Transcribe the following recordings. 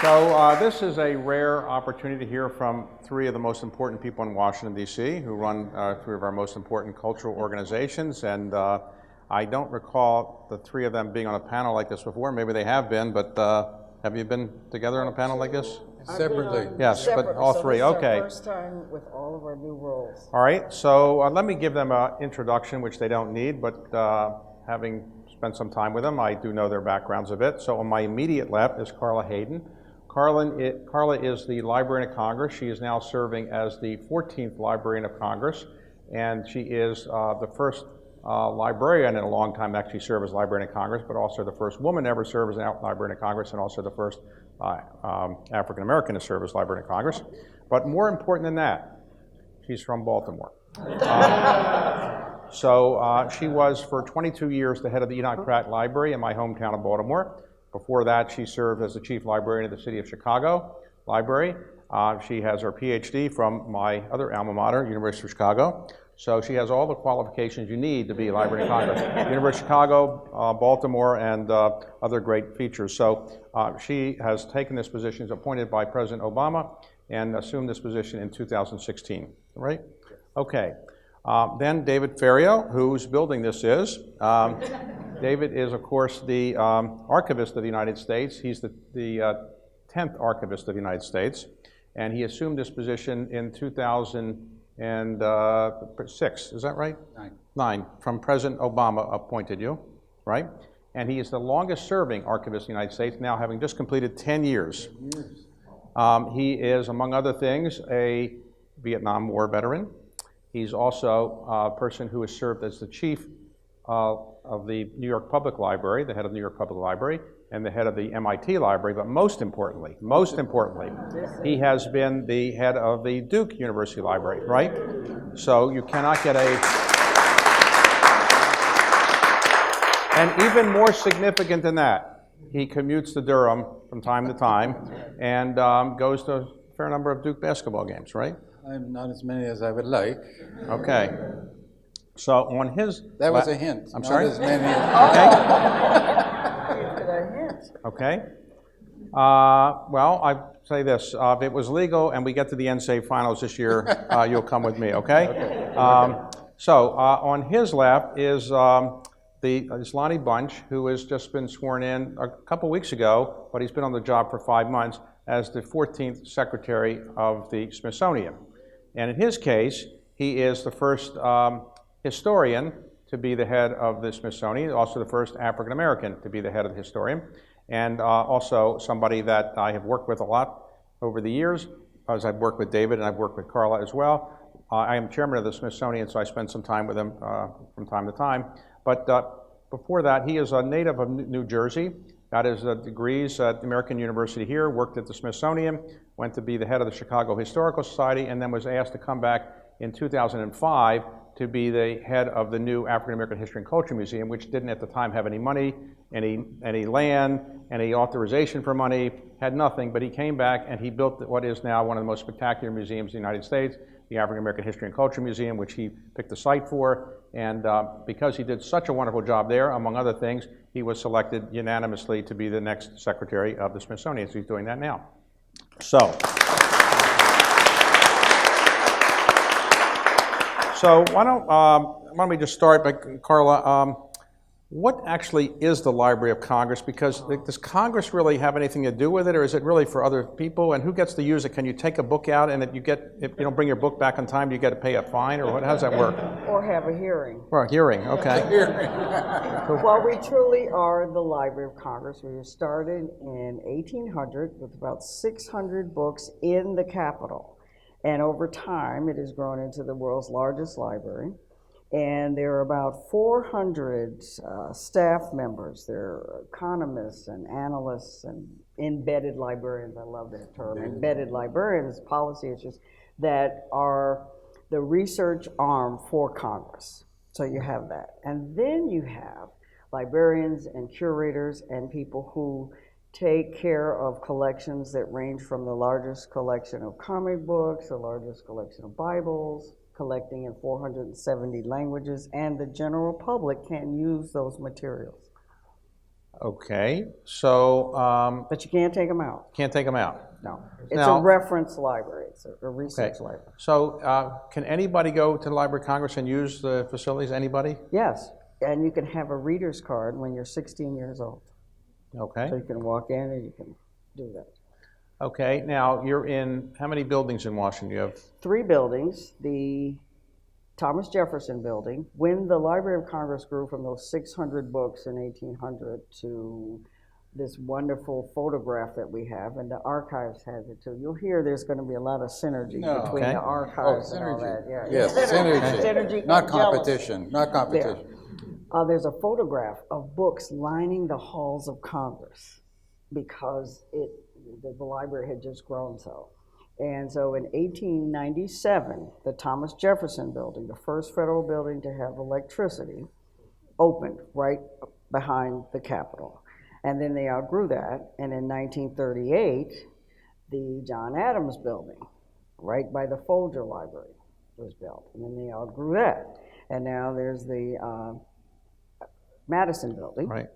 So this is a rare opportunity to hear from three of the most important people in Washington, D.C., who run three of our most important cultural organizations. And I don't recall the three of them being on a panel like this before. Maybe they have been, but have you been together on a panel like this? Separately. Yes, but all three, so this okay. is our first time with all of our new roles. All right, so let me give them an introduction, which they don't need, but having spent some time with them, I do know their backgrounds a bit. So on my immediate left is Carla Hayden. Carla is the Librarian of Congress. She is now serving as the 14th Librarian of Congress, and she is the first librarian in a long time to actually serve as Librarian of Congress, but also the first woman to ever serve as Librarian of Congress, and also the first African American to serve as Librarian of Congress. But more important than that, she's from Baltimore. So she was for 22 years the head of the Enoch Pratt Library in my hometown of Baltimore. Before that, she served as the chief librarian of the City of Chicago Library. She has her PhD from my other alma mater, University of Chicago. So she has all the qualifications you need to be a Librarian of Congress. University of Chicago, Baltimore, and other great features. So she has taken this position, is appointed by President Obama, and assumed this position in 2016, right? Okay. Then David Ferriero, whose building this is. David is, of course, the Archivist of the United States. He's the 10th Archivist of the United States, and he assumed this position in 2006. Is that right? Nine. From President Obama appointed you, right? And he is the longest-serving Archivist of the United States, now having just completed 10 years. He is, among other things, a Vietnam War veteran. He's also a person who has served as the chief of the New York Public Library, the head of the New York Public Library, and the head of the MIT Library, but most importantly, he has been the head of the Duke University Library, right? So you cannot get a... And even more significant than that, he commutes to Durham from time to time and goes to a fair number of Duke basketball games, right? I'm not as many as I would like. Okay. So on his... That was a hint. I'm sorry? Not as many. Okay. Well, I say this. If it was legal and we get to the NCAA finals this year, you'll come with me, okay? So on his left is Lonnie Bunch, who has just been sworn in a couple weeks ago, but he's been on the job for 5 months as the 14th Secretary of the Smithsonian. And in his case, he is the first historian to be the head of the Smithsonian, also the first African American to be the head of the historian, and also somebody that I have worked with a lot over the years, as I've worked with David and I've worked with Carla as well. I am chairman of the Smithsonian, so I spend some time with him from time to time. But before that, he is a native of New Jersey, got his degrees at the American University here, worked at the Smithsonian, went to be the head of the Chicago Historical Society, and then was asked to come back in 2005 to be the head of the new African American History and Culture Museum, which didn't at the time have any money, any land, any authorization for money, had nothing, but he came back and he built what is now one of the most spectacular museums in the United States, the African American History and Culture Museum, which he picked the site for, and because he did such a wonderful job there, among other things, he was selected unanimously to be the next Secretary of the Smithsonian, so he's doing that now. So why don't we just start by, Carla, what actually is the Library of Congress? Because does Congress really have anything to do with it, or is it really for other people? And who gets to use it? Can you take a book out and if you don't bring your book back on time, do you get to pay a fine, or how does that work? Or have a hearing. Or a hearing, okay. Well, we truly are the Library of Congress. We were started in 1800 with about 600 books in the Capitol. And over time, it has grown into the world's largest library. And there are about 400 staff members. There are economists and analysts and embedded librarians. I love that term. Embedded librarians, policy issues, that are the research arm for Congress. So you have that. And then you have librarians and curators and people who take care of collections that range from the largest collection of comic books, the largest collection of Bibles, collecting in 470 languages, and the general public can use those materials. Okay, so But you can't take them out. can't take them out. No. It's Now- a reference library. It's a Okay, research library. so can anybody go to the Library of Congress and use the facilities? Anybody? Yes, and you can have a reader's card when you're 16 years old. Okay. So you can walk in and you can do that. Okay, now you're in, how many buildings in Washington? You have 3 buildings, the Thomas Jefferson Building. When the Library of Congress grew from those 600 books in 1800 to this wonderful photograph that we have, and the archives has it too. You'll hear there's going to be a lot of synergy No. between Okay. the archives and all synergy. that. Yeah. Yes, synergy. Synergy, Not I'm jealous. competition, not competition. There's a photograph of books lining the halls of Congress because the library had just grown so. And so in 1897, the Thomas Jefferson Building, the first federal building to have electricity, opened right behind the Capitol. And then they outgrew that, and in 1938, the John Adams Building, right by the Folger Library, was built. And then they outgrew that. And now there's the Madison Building, right.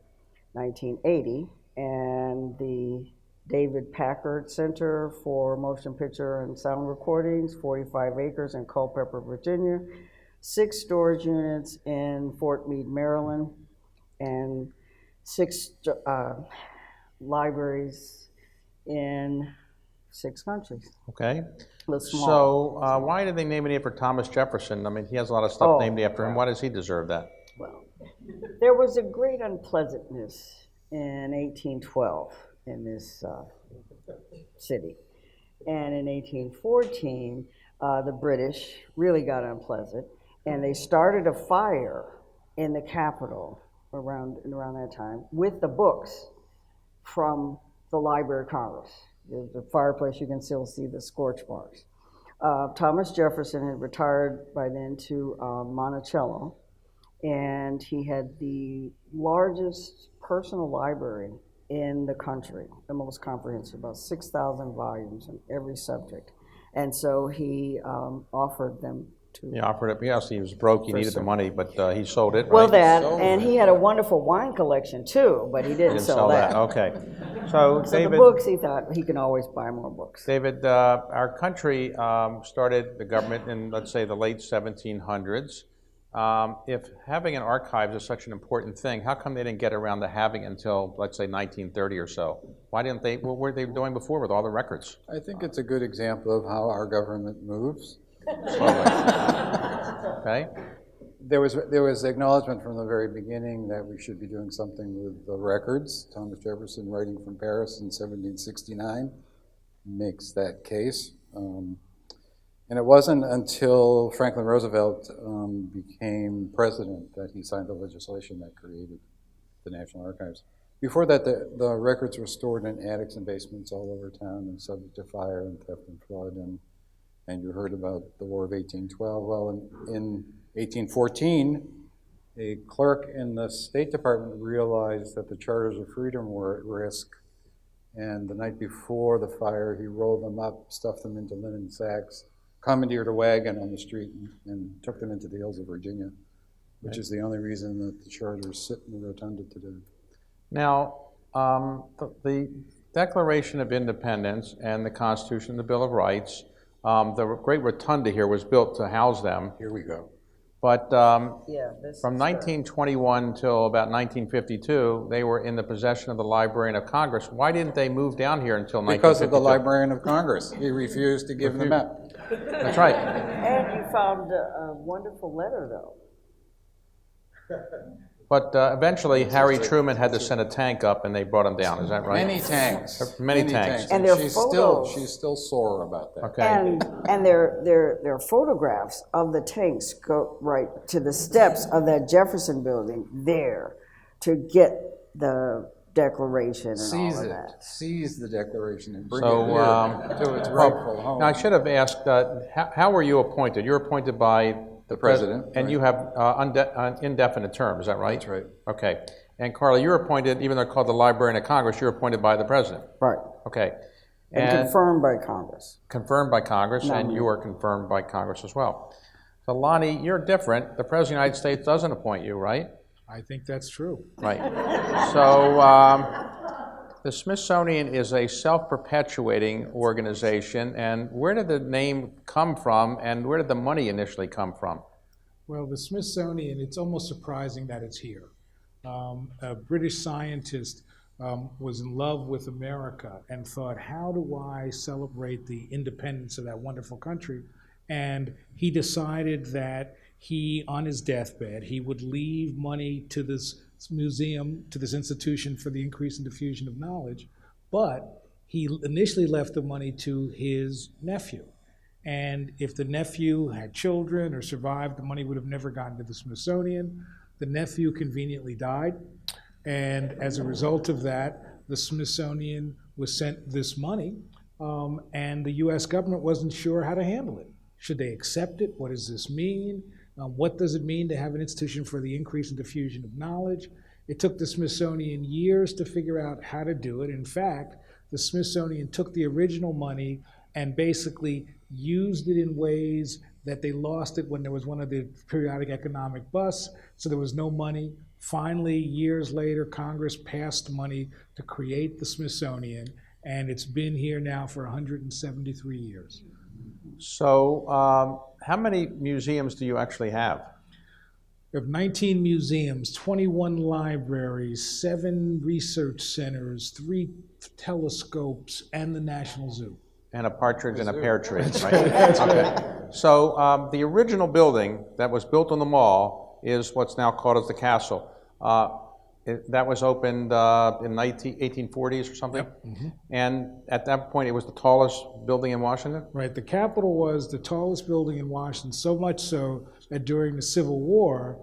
1980, and the David Packard Center for Motion Picture and Sound Recordings, 45 acres in Culpeper, Virginia, 6 storage units in Fort Meade, Maryland, and 6 libraries in 6 countries. Okay. Little small. So why did they name it after Thomas Jefferson? I mean, he has a lot of stuff named after him. Why does he deserve that? Well, there was a great unpleasantness in 1812 in this city. And in 1814, the British really got unpleasant, and they started a fire in the Capitol around that time with the books from the Library of Congress. There's a fireplace, you can still see the scorch marks. Thomas Jefferson had retired by then to Monticello, and he had the largest personal library in the country, the most comprehensive, about 6,000 volumes in every subject. And so he offered them to. He offered it, yes, he was broke, he needed the money, but he sold it, right? Well, that, Sold and it. he had a wonderful wine collection too, but he didn't sell that. Okay. So So David, the books, he thought he can always buy more books. David, our country started the government in, let's say, the late 1700s. If having an archives is such an important thing, how come they didn't get around to having it until, let's say, 1930 or so? Why didn't they, what were they doing before with all the records? I think it's a good example of how our government moves. Okay? There was acknowledgement from the very beginning that we should be doing something with the records. Thomas Jefferson, writing from Paris in 1769, makes that case. And it wasn't until Franklin Roosevelt became president that he signed the legislation that created the National Archives. Before that, the records were stored in attics and basements all over town and subject to fire and theft and flood. And you heard about the War of 1812. Well, in 1814, a clerk in the State Department realized that the Charters of Freedom were at risk. And the night before the fire, he rolled them up, stuffed them into linen sacks, commandeered a wagon on the street, and took them into the hills of Virginia, which is the only reason that the charters sit in the rotunda today. Now, the Declaration of Independence and the Constitution, the Bill of Rights, the great rotunda here was built to house them. Here we go. But Yeah, this from is, 1921 till about 1952, they were in the possession of the Librarian of Congress. Why didn't they move down here until 1952? Because of the Librarian of Congress. He refused to give them up. That's right. And you found a wonderful letter, though. But eventually, Harry Truman had to send a tank up, and they brought him down. Is that right? Many tanks. Many tanks. And their she's photos. She's still sore about that. Okay. And their photographs of the tanks go right to the steps of that Jefferson Building there to get the Declaration and Seize all of it. that. Seize the Declaration and bring So, it here to its rightful home. Now, I should have asked, how were you appointed? You're appointed by The president. and right. you have indefinite term, is that right? That's right. Okay. And Carla, you're appointed, even though they're called the Librarian of Congress, you're appointed by the president. Right. Okay. And confirmed by Congress. Confirmed by Congress, and you are confirmed by Congress as well. So Lonnie, you're different. The President of the United States doesn't appoint you, right? I think that's true. Right. So the Smithsonian is a self-perpetuating organization, and where did the name come from, and where did the money initially come from? Well, the Smithsonian, it's almost surprising that it's here. A British scientist was in love with America and thought, how do I celebrate the independence of that wonderful country? And he decided that he, on his deathbed, he would leave money to this museum, to this institution for the increase and diffusion of knowledge, but he initially left the money to his nephew. And if the nephew had children or survived, the money would have never gotten to the Smithsonian. The nephew conveniently died, and as a result of that, the Smithsonian was sent this money, and the US government wasn't sure how to handle it. Should they accept it? What does this mean? What does it mean to have an institution for the increase and diffusion of knowledge? It took the Smithsonian years to figure out how to do it. In fact, the Smithsonian took the original money and basically used it in ways that they lost it when there was one of the periodic economic busts, so there was no money. Finally, years later, Congress passed money to create the Smithsonian, and it's been here now for 173 years. So how many museums do you actually have? We have 19 museums, 21 libraries, 7 research centers, 3 telescopes, and the National Zoo. And a partridge and a pear tree, right? That's right. So the original building that was built on the mall is what's now called as the castle. That was opened in the 1840s or something? Yep. Mm-hmm. And at that point, it was the tallest building in Washington? Right, the Capitol was the tallest building in Washington, so much so that during the Civil War,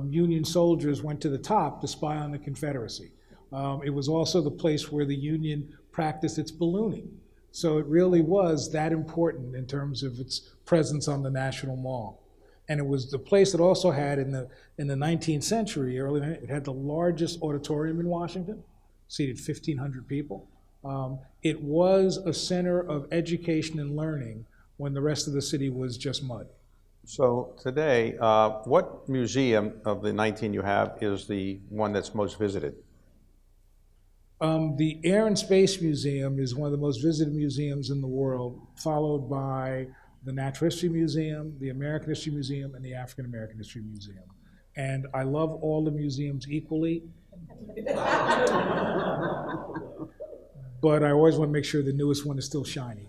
Union soldiers went to the top to spy on the Confederacy. It was also the place where the Union practiced its ballooning. So it really was that important in terms of its presence on the National Mall. And it was the place that also had, in the 19th century, it had the largest auditorium in Washington, seated 1,500 people. It was a center of education and learning when the rest of the city was just mud. So today, what museum of the 19 you have is the one that's most visited? The Air and Space Museum is one of the most visited museums in the world, followed by the Natural History Museum, the American History Museum, and the African American History Museum. And I love all the museums equally, but I always want to make sure the newest one is still shiny.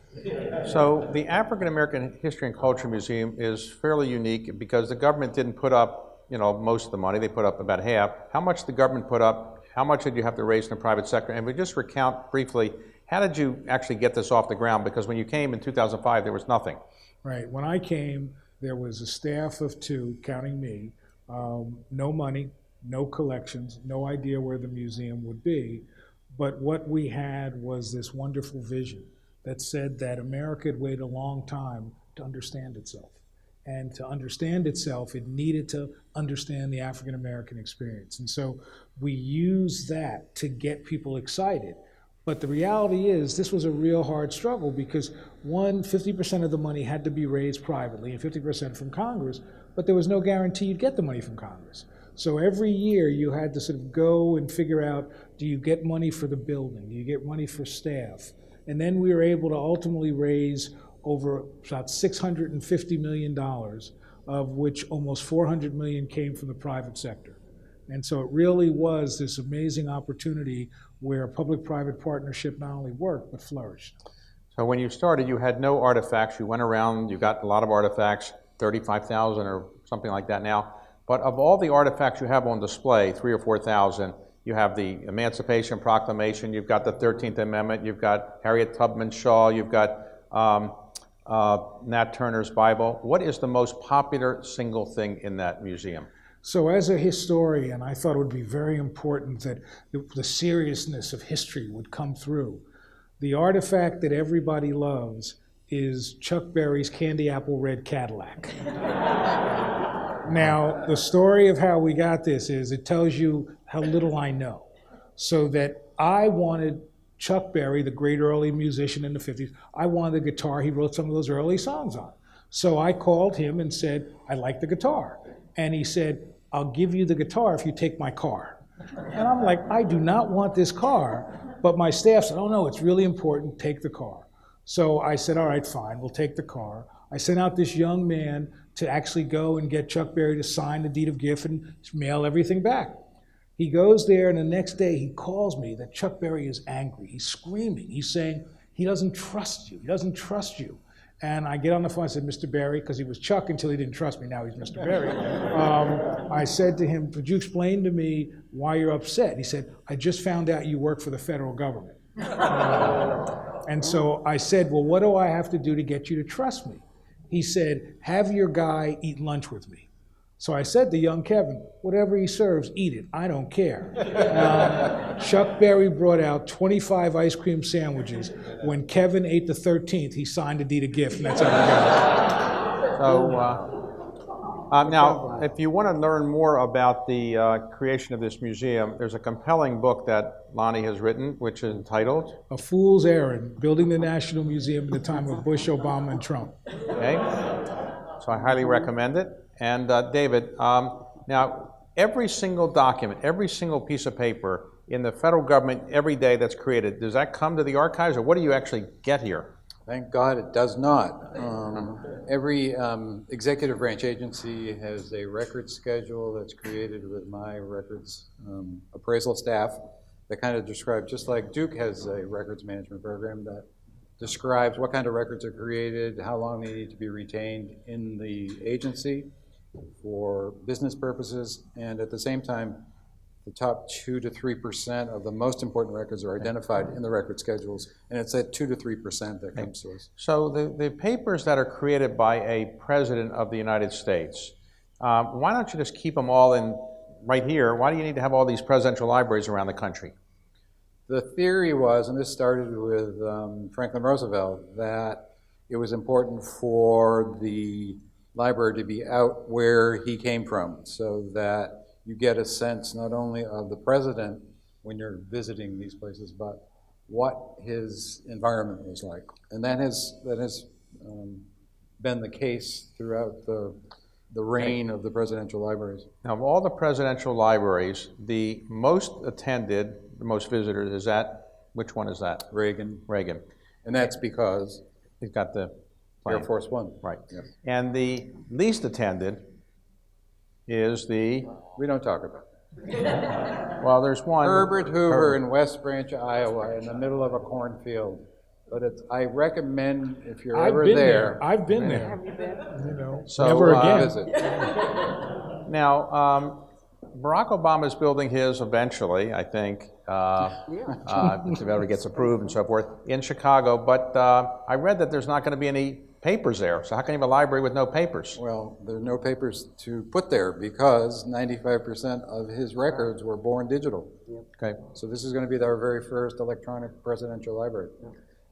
So the African American History and Culture Museum is fairly unique because the government didn't put up, most of the money. They put up about half. How much did the government put up? How much did you have to raise in the private sector? And we just recount briefly, how did you actually get this off the ground? Because when you came in 2005, there was nothing. Right. When I came, there was a staff of 2, counting me, no money, no collections, no idea where the museum would be. But what we had was this wonderful vision that said that America had waited a long time to understand itself. And to understand itself, it needed to understand the African American experience. And so we used that to get people excited. But the reality is, this was a real hard struggle because 50% of the money had to be raised privately and 50% from Congress, but there was no guarantee you'd get the money from Congress. So every year you had to sort of go and figure out, do you get money for the building? Do you get money for staff? And then we were able to ultimately raise over about $650 million, of which almost $400 million came from the private sector. And so it really was this amazing opportunity where public-private partnership not only worked, but flourished. So when you started, you had no artifacts. You went around, you got a lot of artifacts, 35,000 or something like that now. But of all the artifacts you have on display, 3,000 or 4,000, you have the Emancipation Proclamation, you've got the 13th Amendment, you've got Harriet Tubman Shaw, you've got Nat Turner's Bible. What is the most popular single thing in that museum? So as a historian, I thought it would be very important that the seriousness of history would come through. The artifact that everybody loves is Chuck Berry's Candy Apple Red Cadillac. Now, the story of how we got this is it tells you how little I know. So that I wanted Chuck Berry, the great early musician in the 50s, I wanted the guitar he wrote some of those early songs on. So I called him and said, I like the guitar. And he said, I'll give you the guitar if you take my car. And I'm like, I do not want this car. But my staff said, oh no, it's really important, take the car. So I said, all right, fine, we'll take the car. I sent out this young man to actually go and get Chuck Berry to sign the deed of gift and mail everything back. He goes there, and the next day he calls me that Chuck Berry is angry. He's screaming. He's saying, he doesn't trust you. He doesn't trust you. And I get on the phone, I said, Mr. Berry, because he was Chuck until he didn't trust me. Now he's Mr. Berry. I said to him, could you explain to me why you're upset? He said, I just found out you work for the federal government. And so I said, well, what do I have to do to get you to trust me? He said, have your guy eat lunch with me. So I said to young Kevin, whatever he serves, eat it. I don't care. Chuck Berry brought out 25 ice cream sandwiches. When Kevin ate the 13th, he signed a deed of gift, and that's how we got it. So now, if you want to learn more about the creation of this museum, there's a compelling book that Lonnie has written, which is entitled A Fool's Errand, Building the National Museum in the Time of Bush, Obama, and Trump. Okay, so I highly recommend it. And David, now every single document, every single piece of paper in the federal government every day that's created, does that come to the archives, or what do you actually get here? Thank God it does not. Every executive branch agency has a record schedule that's created with my records appraisal staff that kind of describes, just like Duke has a records management program that describes what kind of records are created, how long they need to be retained in the agency for business purposes, and at the same time, the top 2 to 3% of the most important records are identified in the record schedules, and it's that 2 to 3% that comes to us. So the papers that are created by a president of the United States, why don't you just keep them all in right here? Why do you need to have all these presidential libraries around the country? The theory was, and this started with Franklin Roosevelt, that it was important for the library to be out where he came from, so that you get a sense not only of the president when you're visiting these places, but what his environment was like. And that has been the case throughout the reign of the presidential libraries. Now, of all the presidential libraries, the most attended, the most visitors, is that, which one is that? Reagan. Reagan. And that's because He's got the Air Force One. Right. Yes. And the least attended is the, We don't talk about it. well, there's one. Herbert Hoover in West Branch, Iowa, in the middle of a cornfield. But I recommend, if you're ever there. I've been there. Have you been? You know, So, never again. Visit. Now, Barack Obama is building his eventually, I think, if it ever gets approved and so forth, in Chicago. But I read that there's not going to be any papers there. So how can you have a library with no papers? Well, there are no papers to put there because 95% of his records were born digital. Okay. So this is going to be our very first electronic presidential library.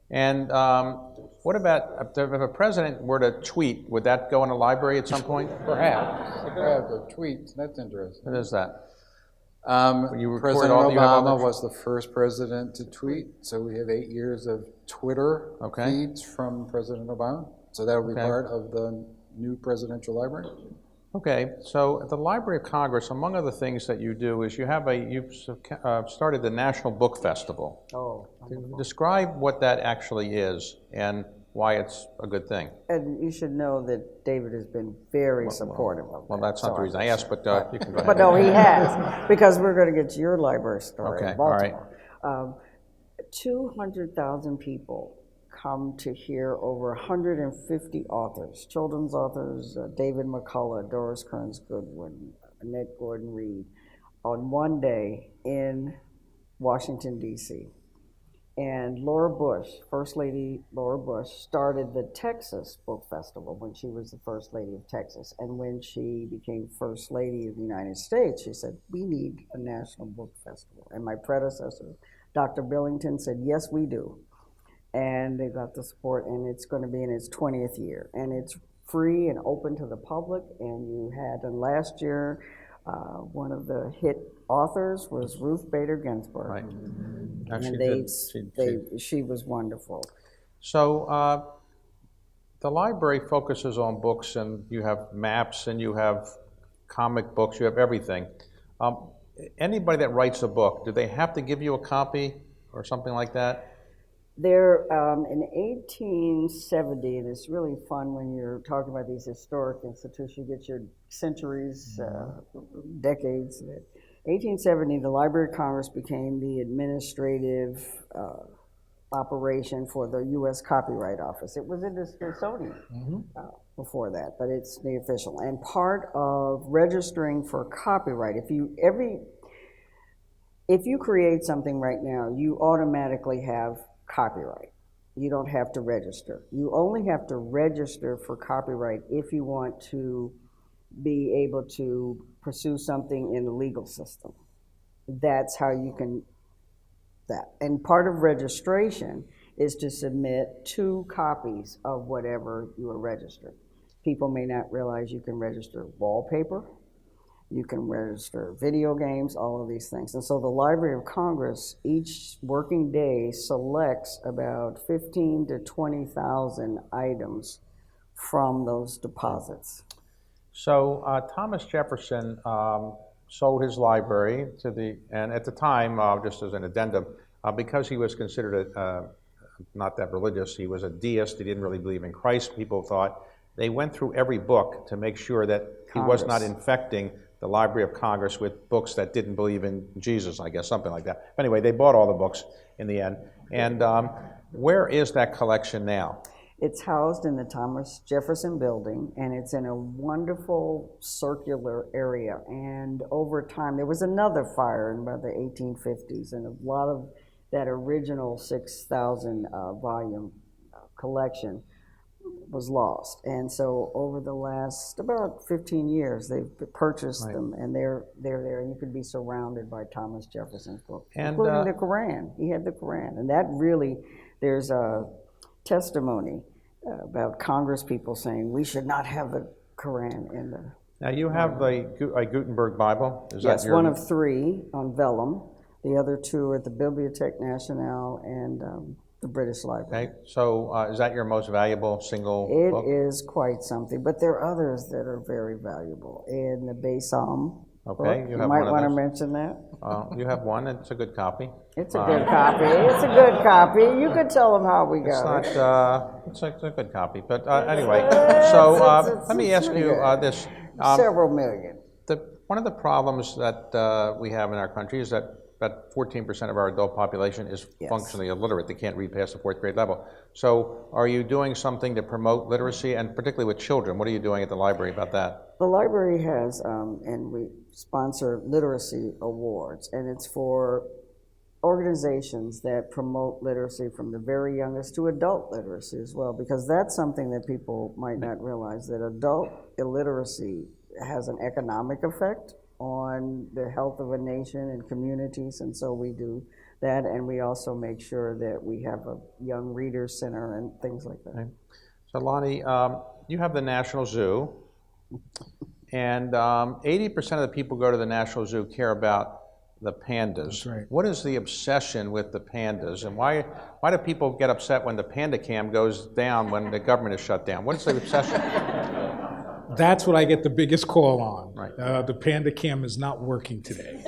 And what about if a president were to tweet, would that go in a library at some point? Perhaps. A tweet, that's interesting. What is that? You record President all- you have all Obama the- was the first president to tweet, so we have 8 years of Twitter feeds from President Obama. So that will be part of the new presidential library. Okay, so at the Library of Congress, among other things that you do is you've started the National Book Festival. Oh. Describe what that actually is and why it's a good thing. And you should know that David has been very supportive of that. Well, that's not the reason I asked, but you can go ahead. But no, he has, because we're going to get to your library story Okay, in all right. Baltimore. 200,000 people come to hear over 150 authors, children's authors, David McCullough, Doris Kearns Goodwin, Annette Gordon Reed, on one day in Washington, D.C. And Laura Bush, First Lady Laura Bush, started the Texas Book Festival when she was the First Lady of Texas. And when she became First Lady of the United States, she said, we need a National Book Festival. And my predecessor, Dr. Billington, said, yes, we do. And they got the support, and it's going to be in its 20th year. And it's free and open to the public. And you had, and last year, one of the hit authors was Ruth Bader Ginsburg. Right. And she was wonderful. So the library focuses on books, and you have maps, and you have comic books, you have everything. Anybody that writes a book, do they have to give you a copy or something like that? There, in 1870, and it's really fun when you're talking about these historic institutions, you get your centuries, decades. 1870, the Library of Congress became the administrative operation for the U.S. Copyright Office. It was in the Smithsonian before that, but it's the official. And part of registering for copyright, if you create something right now, you automatically have copyright. You don't have to register. You only have to register for copyright if you want to be able to pursue something in the legal system. That's how you can that. And part of registration is to submit 2 copies of whatever you are registered. People may not realize you can register wallpaper, you can register video games, all of these things. And so the Library of Congress, each working day, selects about 15 to 20,000 items from those deposits. So Thomas Jefferson sold his library to and at the time, just as an addendum, because he was considered not that religious, he was a deist, he didn't really believe in Christ, people thought, they went through every book to make sure that he was not infecting the Library of Congress with books that didn't believe in Jesus, I guess, something like that. But anyway, they bought all the books in the end. And where is that collection now? It's housed in the Thomas Jefferson Building, and it's in a wonderful circular area. And over time, there was another fire in about the 1850s, and a lot of that original 6,000 volume collection was lost. And so over the last about 15 years, they've purchased them, and they're there, and you could be surrounded by Thomas Jefferson's books, including the Quran. He had the Quran, and that really, there's a testimony about Congress people saying we should not have the Quran in the... Now you have a Gutenberg Bible? Yes, one of 3 on vellum. The other 2 are at the Bibliothèque Nationale and the British Library. Okay, so is that your most valuable single book? It is quite something, but there are others that are very valuable. In the Baysom Okay, book, you have might one of want to those. mention that. You have one, it's a good copy. It's a good copy. It's a good copy. You could tell them how we It's got it. not, it's a good copy, but anyway, so let me ask you this. Several million. One of the problems that we have in our country is that about 14% of our adult population is functionally illiterate. They can't read past the 4th grade level. So are you doing something to promote literacy, and particularly with children? What are you doing at the library about that? The library has, and we sponsor literacy awards, and it's for organizations that promote literacy from the very youngest to adult literacy as well, because that's something that people might not realize, that adult illiteracy has an economic effect on the health of a nation and communities, and so we do that, and we also make sure that we have a young readers center and things like that. Okay. So Lonnie, you have the National Zoo, and 80% of the people who go to the National Zoo care about the pandas. That's right. What is the obsession with the pandas, and why do people get upset when the panda cam goes down when the government is shut down? What is the obsession? That's what I get the biggest call on. Right. The Panda cam is not working today.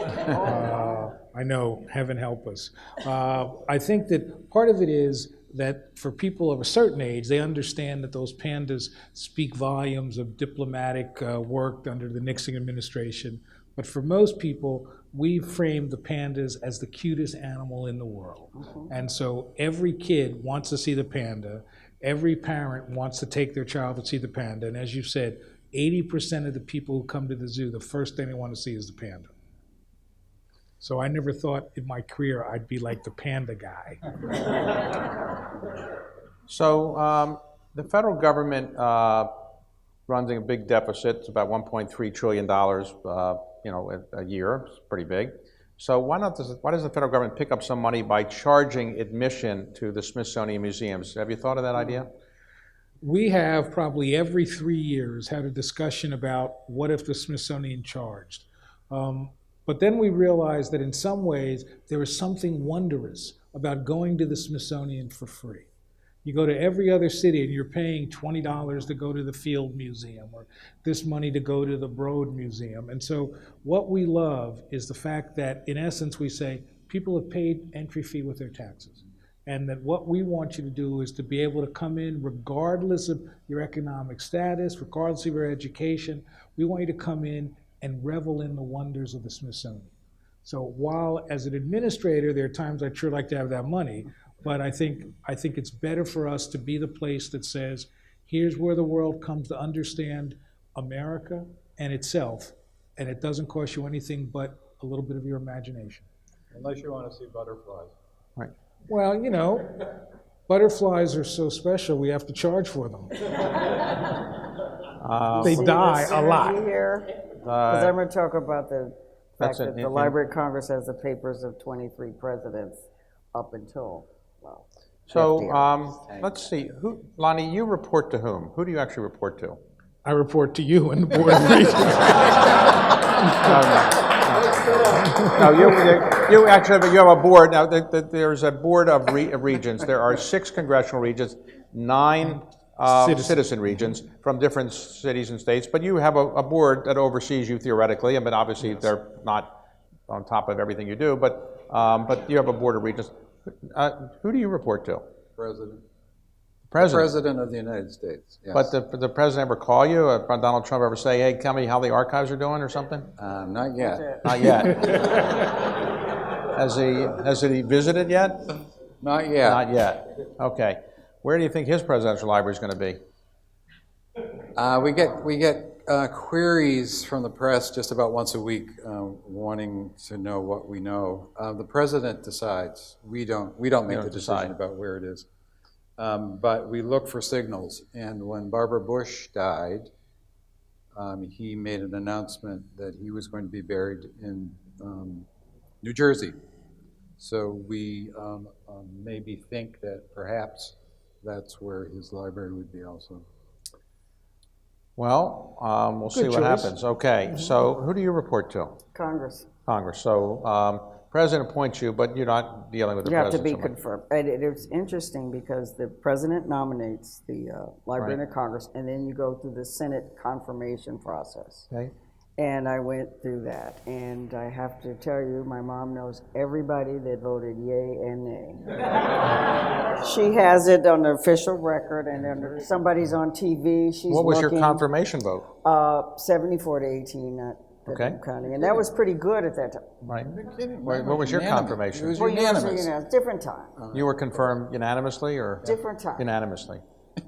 I know, heaven help us. I think that part of it is that for people of a certain age, they understand that those pandas speak volumes of diplomatic work under the Nixon administration. But for most people, we frame the pandas as the cutest animal in the world. And so every kid wants to see the panda. Every parent wants to take their child to see the panda. And as you said, 80% of the people who come to the zoo, the first thing they want to see is the panda. So I never thought in my career I'd be like the panda guy. So the federal government runs a big deficit. It's about $1.3 trillion a year. It's pretty big. So why does the federal government pick up some money by charging admission to the Smithsonian museums? Have you thought of that idea? We have probably every 3 years had a discussion about what if the Smithsonian charged. But then we realized that in some ways there is something wondrous about going to the Smithsonian for free. You go to every other city and you're paying $20 to go to the Field Museum or this money to go to the Broad Museum. And so what we love is the fact that, in essence, we say people have paid entry fee with their taxes. And that what we want you to do is to be able to come in regardless of your economic status, regardless of your education. We want you to come in and revel in the wonders of the Smithsonian. So while as an administrator, there are times I'd sure like to have that money, but I think it's better for us to be the place that says, here's where the world comes to understand America and itself, and it doesn't cost you anything but a little bit of your imagination. Unless you want to see butterflies. Right. Well, you know, butterflies are so special, we have to charge for them. They See die the a lot. synergy here? Because I'm going to talk about the fact That's it. that the Library of Congress has the papers of 23 presidents up until, well, So FDR. let's see. Lonnie, you report to whom? Who do you actually report to? I report to you and the Board of Regents. No, you actually you have a board. Now, there's a board of regions. There are 6 congressional regions, 9 citizen regions from different cities and states, but you have a board that oversees you theoretically, but obviously they're not on top of everything you do, but you have a board of regions. Who do you report to? President. President. The President of the United States, yes. But the president ever call you? Donald Trump ever say, hey, tell me how the archives are doing or something? Not yet. Not yet. Has he visited yet? Not yet. Not yet. Okay. Where do you think his presidential library is going to be? We get queries from the press just about once a week, wanting to know what we know. The president decides. We don't make the decision about where it is. But we look for signals. And when Barbara Bush died, he made an announcement that he was going to be buried in New Jersey. So we maybe think that perhaps that's where his library would be also. Well, we'll see what happens. Okay, so who do you report to? Congress. Congress. So president appoints you, but you're not dealing with the You have president. to be confirmed. And it's interesting because the president nominates the Librarian of Congress, and then you go through the Senate confirmation process. Okay. And I went through that, and I have to tell you, my mom knows everybody that voted yay and nay. She has it on the official record, and then somebody's on TV, she's What was your looking, confirmation vote? 74 to 18, not that Okay. I'm counting, and that was pretty good at that time. Right. You're kidding. What was your Unanimous. confirmation? It was Well, unanimous. usually, different time, You were confirmed unanimously or? different time. Unanimously.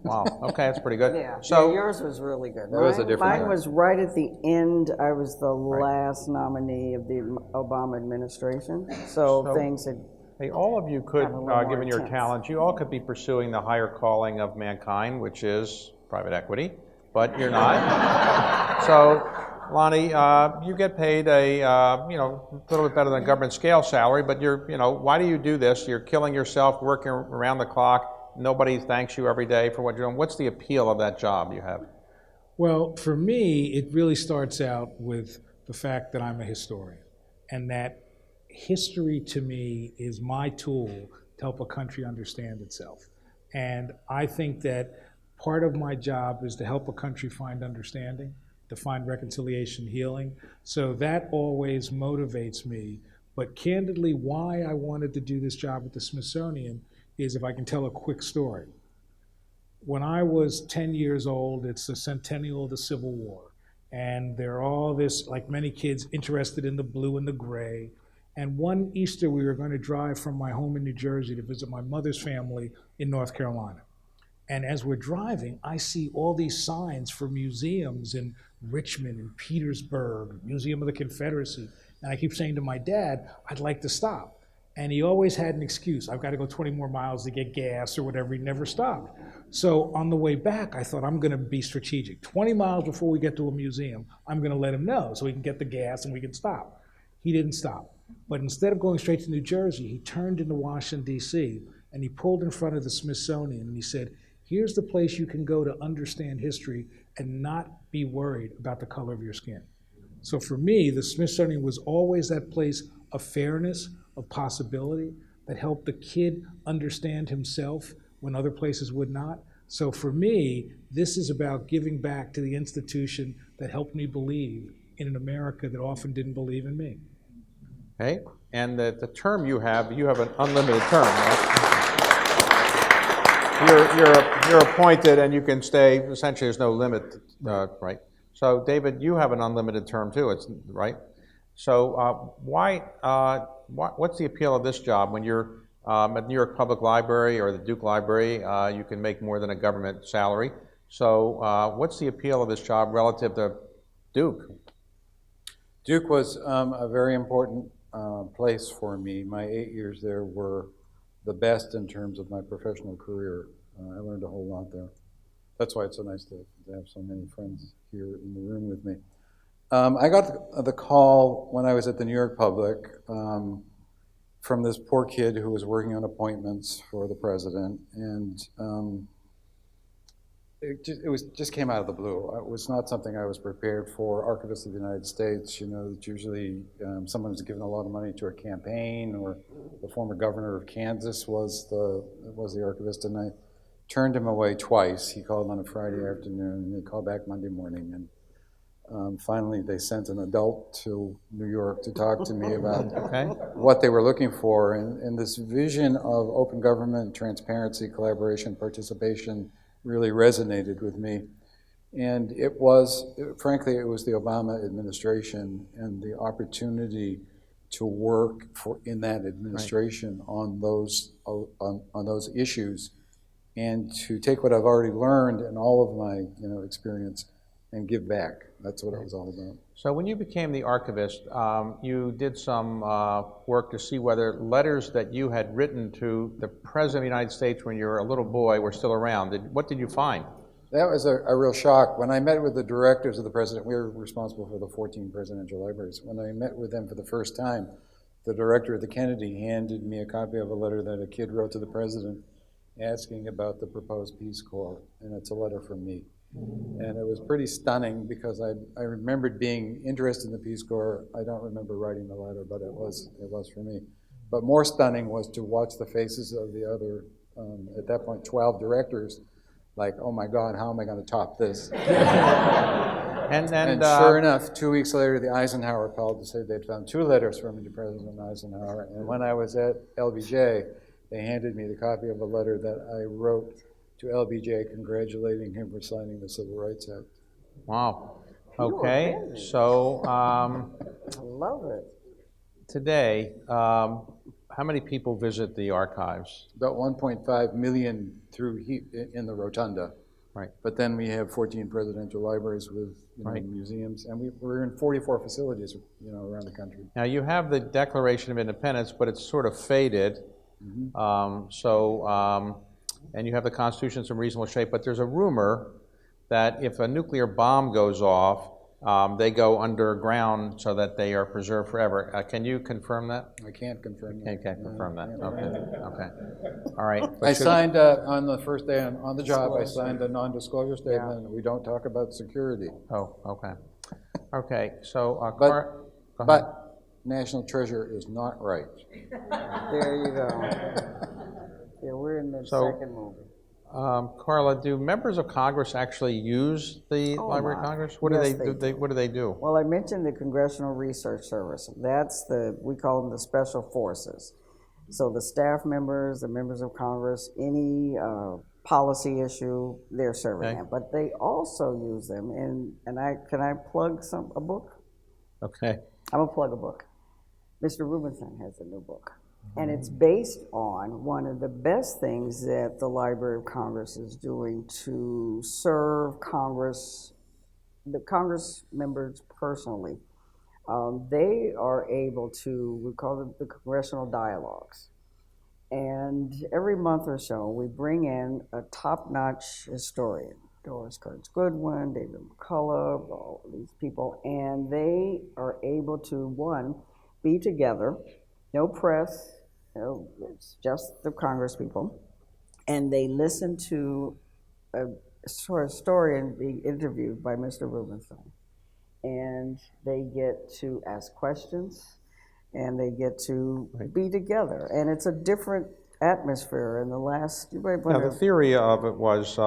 Wow, okay, that's pretty good. Yeah, So, yeah, yours was really good. That was a different Mine time. was right at the end. I was the last nominee of the Obama administration, so things had, hey, all of you could, Have a little more given your intense. talents, you all could be pursuing the higher calling of mankind, which is private equity, but you're not. So, Lonnie, you get paid a little bit better than a government scale salary, but why do you do this? You're killing yourself, working around the clock. Nobody thanks you every day for what you're doing. What's the appeal of that job you have? Well, for me, it really starts out with the fact that I'm a historian, and that history to me is my tool to help a country understand itself. And I think that part of my job is to help a country find understanding, to find reconciliation, healing. So that always motivates me. But candidly, why I wanted to do this job at the Smithsonian is, if I can tell a quick story. When I was 10 years old, it's the centennial of the Civil War. And they're all this, like many kids, interested in the blue and the gray. And one Easter, we were going to drive from my home in New Jersey to visit my mother's family in North Carolina. And as we're driving, I see all these signs for museums in Richmond and Petersburg, Museum of the Confederacy. And I keep saying to my dad, I'd like to stop. And he always had an excuse. I've got to go 20 more miles to get gas or whatever. He never stopped. So on the way back, I thought, I'm going to be strategic. 20 miles before we get to a museum, I'm going to let him know so he can get the gas and we can stop. He didn't stop. But instead of going straight to New Jersey, he turned into Washington, D.C., and he pulled in front of the Smithsonian, and he said, here's the place you can go to understand history and not be worried about the color of your skin. So for me, the Smithsonian was always that place of fairness, of possibility, that helped the kid understand himself when other places would not. So for me, this is about giving back to the institution that helped me believe in an America that often didn't believe in me. Okay, and the term you have an unlimited term, right? You're appointed and you can stay, essentially there's no limit, right? So David, you have an unlimited term too, right? So what's the appeal of this job? When you're at New York Public Library or the Duke Library, you can make more than a government salary. So what's the appeal of this job relative to Duke? Duke was a very important place for me. My 8 years there were the best in terms of my professional career. I learned a whole lot there. That's why it's so nice to have so many friends here in the room with me. I got the call when I was at the New York Public from this poor kid who was working on appointments for the president, and it just came out of the blue. It was not something I was prepared for. Archivist of the United States, you know, it's usually someone who's given a lot of money to a campaign, or the former governor of Kansas was the archivist, and I turned him away twice. He called on a Friday afternoon, and he called back Monday morning, and finally they sent an adult to New York to talk to me about what they were looking for, and this vision of open government, transparency, collaboration, participation really resonated with me. And frankly, it was the Obama administration and the opportunity to work in that administration on those issues, and to take what I've already learned and all of my experience and give back. That's what it was all about. So when you became the archivist, you did some work to see whether letters that you had written to the President of the United States when you were a little boy were still around. What did you find? That was a real shock. When I met with the directors of the president, we were responsible for the 14 presidential libraries. When I met with them for the first time, the director of the Kennedy handed me a copy of a letter that a kid wrote to the president asking about the proposed Peace Corps, and it's a letter from me. And it was pretty stunning because I remembered being interested in the Peace Corps. I don't remember writing the letter, but it was for me. But more stunning was to watch the faces of the other, at that point, 12 directors, like, oh my God, how am I going to top this? And sure enough, 2 weeks later, the Eisenhower called to say they'd found 2 letters from me to President Eisenhower. And when I was at LBJ, they handed me the copy of a letter that I wrote to LBJ congratulating him for signing the Civil Rights Act. Wow. Okay, so I love it. Today, how many people visit the archives? About 1.5 million in the Rotunda. Right. But then we have 14 presidential libraries with museums, and we're in 44 facilities around the country. Now you have the Declaration of Independence, but it's sort of faded. And you have the Constitution in some reasonable shape, but there's a rumor that if a nuclear bomb goes off, they go underground so that they are preserved forever. Can you confirm that? I can't confirm that. You can't confirm that. Okay. All right. I signed on the first day on the job. I signed a non-disclosure statement. We don't talk about security. Oh, okay. Okay. So, but National Treasure is not right. There you go. Yeah, we're in the second movie. Carla, do members of Congress actually use the Library of Congress? What Yes, do they do? What do they do? Well, I mentioned the Congressional Research Service. That's we call them the Special Forces. So the staff members, the members of Congress, any policy issue, they're serving them. But they also use them, can I plug a book? Okay. I'm gonna plug a book. Mr. Rubenstein has a new book. And it's based on one of the best things that the Library of Congress is doing to serve Congress, the Congress members personally. They are able to, we call it the Congressional Dialogues. And every month or so, we bring in a top-notch historian, Doris Kearns Goodwin, David McCullough, all these people, and they are able to, one, be together, no press, it's just the Congress people, and they listen to a historian being interviewed by Mr. Rubenstein. And they get to ask questions, and they get to be together. And it's a different atmosphere in the last, you might Now, want the to, theory of it was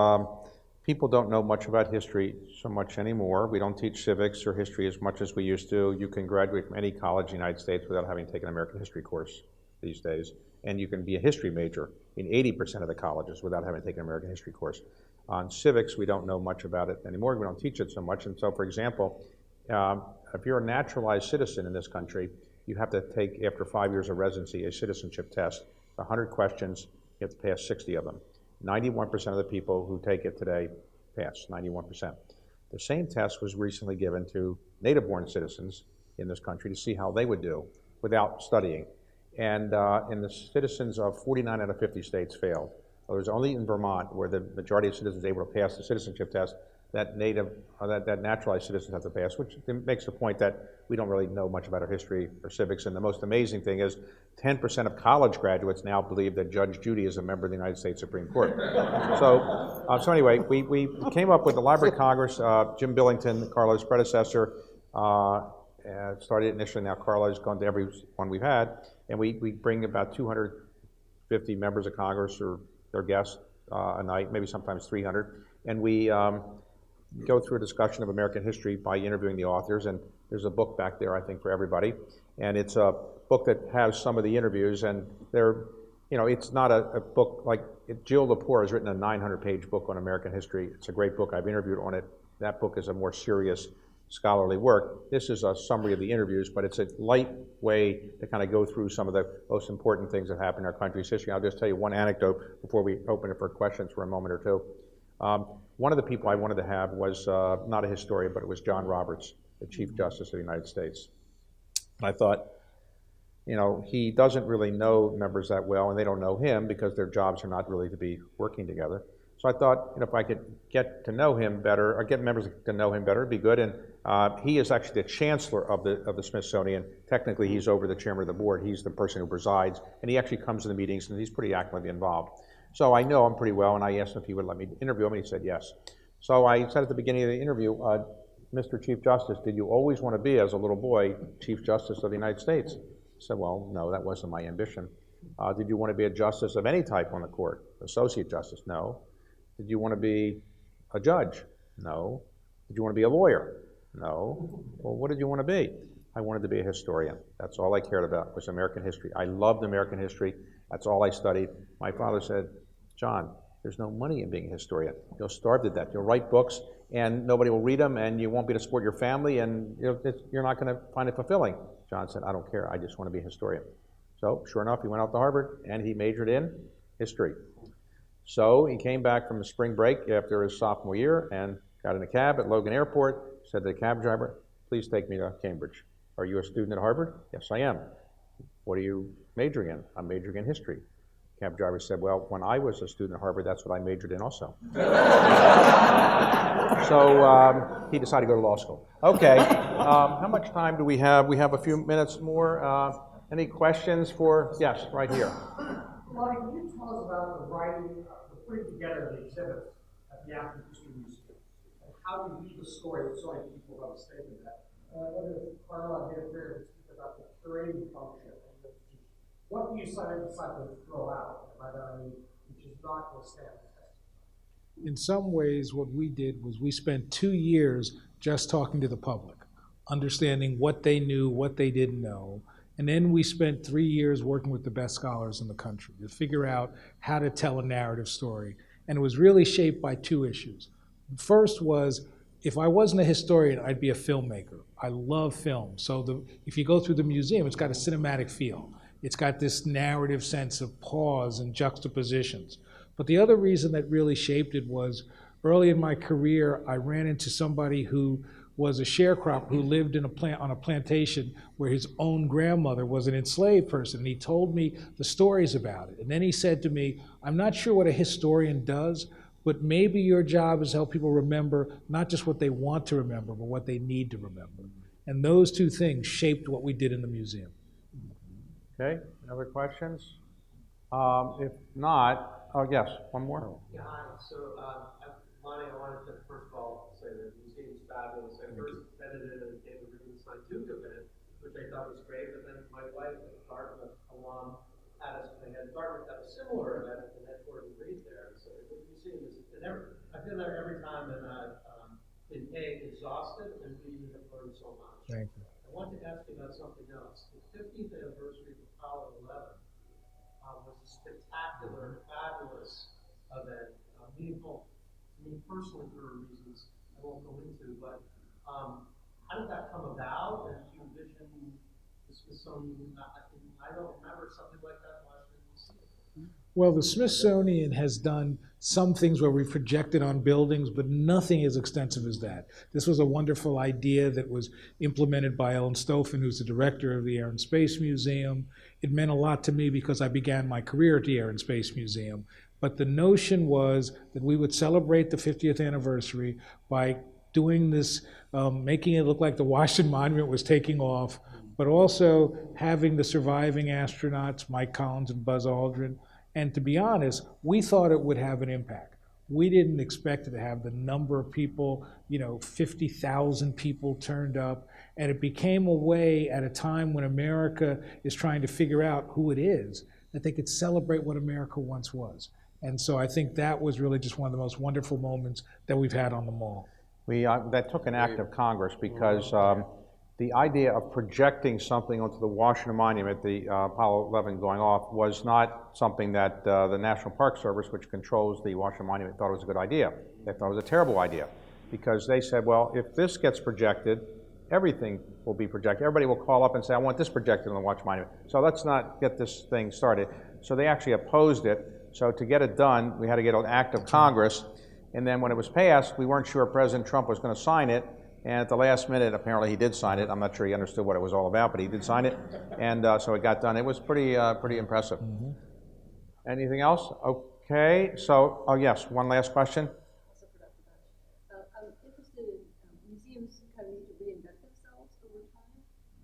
people don't know much about history so much anymore. We don't teach civics or history as much as we used to. You can graduate from any college in the United States without having taken an American history course these days. And you can be a history major in 80% of the colleges without having taken an American history course. On civics, we don't know much about it anymore. We don't teach it so much. And so, for example, if you're a naturalized citizen in this country, you have to take, after 5 years of residency, a citizenship test. 100 questions, you have to pass 60 of them. 91% of the people who take it today pass, 91%. The same test was recently given to native-born citizens in this country to see how they would do without studying. And the citizens of 49 out of 50 states failed. It was only in Vermont where the majority of citizens were able to pass the citizenship test that that naturalized citizens have to pass, which makes the point that we don't really know much about our history or civics. And the most amazing thing is 10% of college graduates now believe that Judge Judy is a member of the United States Supreme Court. So anyway, we came up with the Library of Congress. Jim Billington, Carla's predecessor, started initially. Now Carla has gone to every one we've had. And we bring about 250 members of Congress or their guests a night, maybe sometimes 300. And we go through a discussion of American history by interviewing the authors. And there's a book back there, I think, for everybody. And it's a book that has some of the interviews. And they're, it's not a book like Jill Lepore has written a 900-page book on American history. It's a great book. I've interviewed on it. That book is a more serious scholarly work. This is a summary of the interviews, but it's a light way to kind of go through some of the most important things that happen in our country's history. I'll just tell you one anecdote before we open it for questions for a moment or two. One of the people I wanted to have was not a historian, but it was John Roberts, the Chief Justice of the United States. And I thought, he doesn't really know members that well, and they don't know him because their jobs are not really to be working together. So I thought, if I could get to know him better, or get members to know him better, it'd be good. And he is actually the chancellor of the Smithsonian. Technically, he's over the chairman of the board. He's the person who presides, and he actually comes to the meetings, and he's pretty actively involved. So I know him pretty well, and I asked him if he would let me interview him, and he said yes. So I said at the beginning of the interview, Mr. Chief Justice, did you always want to be, as a little boy, Chief Justice of the United States? He said, well, no, that wasn't my ambition. Did you want to be a justice of any type on the court? Associate justice? No. Did you want to be a judge? No. Did you want to be a lawyer? No. Well, what did you want to be? I wanted to be a historian. That's all I cared about was American history. I loved American history. That's all I studied. My father said, John, there's no money in being a historian. You'll starve to death. You'll write books, and nobody will read them, and you won't be able to support your family, and you're not going to find it fulfilling. John said, I don't care. I just want to be a historian. So, sure enough, he went out to Harvard, and he majored in history. So he came back from the spring break after his sophomore year and got in a cab at Logan Airport, said to the cab driver, please take me to Cambridge. Are you a student at Harvard? Yes, I am. What are you majoring in? I'm majoring in history. The cab driver said, well, when I was a student at Harvard, that's what I majored in also. So he decided to go to law school. Okay, how much time do we have? We have a few minutes more. Any questions for, yes, right here. Lonnie, can you tell us about the writing, the putting together the exhibits at the African History Museum? And how do you read the story of so many people who have a stake in that? I wonder if Carla and David Ferriero can speak about the curating function. And what do you decide to throw out? And by that I mean, which is not going to stand the test. In some ways, what we did was we spent 2 years just talking to the public, understanding what they knew, what they didn't know. And then we spent 3 years working with the best scholars in the country to figure out how to tell a narrative story. And it was really shaped by 2 issues. First was, if I wasn't a historian, I'd be a filmmaker. I love film. So if you go through the museum, it's got a cinematic feel. It's got this narrative sense of pause and juxtapositions. But the other reason that really shaped it was, early in my career, I ran into somebody who was a sharecropper who lived in on a plantation where his own grandmother was an enslaved person. And he told me the stories about it. And then he said to me, I'm not sure what a historian does, but maybe your job is to help people remember not just what they want to remember, but what they need to remember. And those 2 things shaped what we did in the museum. Okay, other questions? If not, oh yes, one more. Yeah, hi. So, Lonnie, I wanted to first of all say that the museum's fabulous. I first edited a David Rubenstein T’70 event, which I thought was great, but then my wife, a Dartmouth alum, had us, they had Dartmouth have a similar event at the headquarters and read there. So the museum is, I've been there every time, and I've been exhausted, and we have learned so much. Thank you. I want to ask you about something else. The 50th anniversary of Apollo 11 was a spectacular, fabulous event, meaningful to me personally for reasons I won't go into, but how did that come about? And do you envision the Smithsonian? I don't remember something like that in Washington, D.C. Well, the Smithsonian has done some things where we've projected on buildings, but nothing as extensive as that. This was a wonderful idea that was implemented by Ellen Stoffen, who's the director of the Air and Space Museum. It meant a lot to me because I began my career at the Air and Space Museum. But the notion was that we would celebrate the 50th anniversary by doing this, making it look like the Washington Monument was taking off, but also having the surviving astronauts, Mike Collins and Buzz Aldrin. And to be honest, we thought it would have an impact. We didn't expect it to have the number of people, 50,000 people turned up. And it became a way at a time when America is trying to figure out who it is, that they could celebrate what America once was. And so I think that was really just one of the most wonderful moments that we've had on the mall. That took an act of Congress because the idea of projecting something onto the Washington Monument, the Apollo 11 going off, was not something that the National Park Service, which controls the Washington Monument, thought it was a good idea. They thought it was a terrible idea because they said, well, if this gets projected, everything will be projected. Everybody will call up and say, I want this projected on the Washington Monument. So let's not get this thing started. So they actually opposed it. So to get it done, we had to get an act of Congress. And then when it was passed, we weren't sure President Trump was going to sign it. And at the last minute, apparently he did sign it. I'm not sure he understood what it was all about, but he did sign it. And so it got done. It was pretty impressive. Mm-hmm. Anything else? Okay. So, oh yes, one last question. I'm interested in museums kind of need to reinvent themselves over time.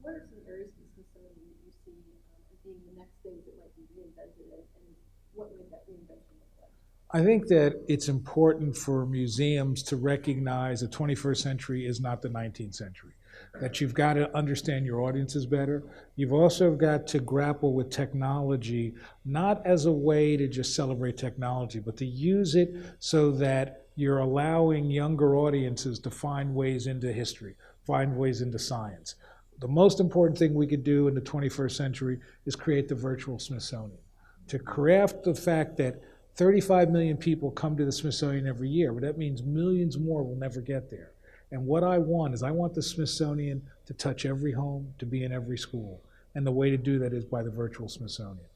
What are some areas in the Smithsonian that you see as being the next things that might be reinvented, and what would that reinvention look like? I think that it's important for museums to recognize the 21st century is not the 19th century, that you've got to understand your audiences better. You've also got to grapple with technology, not as a way to just celebrate technology, but to use it so that you're allowing younger audiences to find ways into history, find ways into science. The most important thing we could do in the 21st century is create the virtual Smithsonian, to craft the fact that 35 million people come to the Smithsonian every year, but that means millions more will never get there. And what I want is I want the Smithsonian to touch every home, to be in every school. And the way to do that is by the virtual Smithsonian.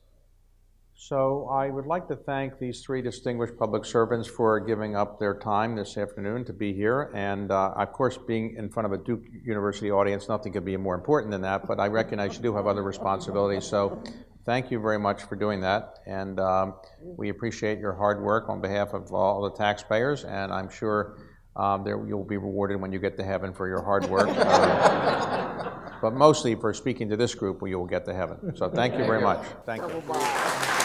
So I would like to thank these three distinguished public servants for giving up their time this afternoon to be here. And of course, being in front of a Duke University audience, nothing could be more important than that, but I recognize you do have other responsibilities. So thank you very much for doing that. And we appreciate your hard work on behalf of all the taxpayers, and I'm sure you'll be rewarded when you get to heaven for your hard work. But mostly for speaking to this group, you will get to heaven. So thank you very much. Thank you.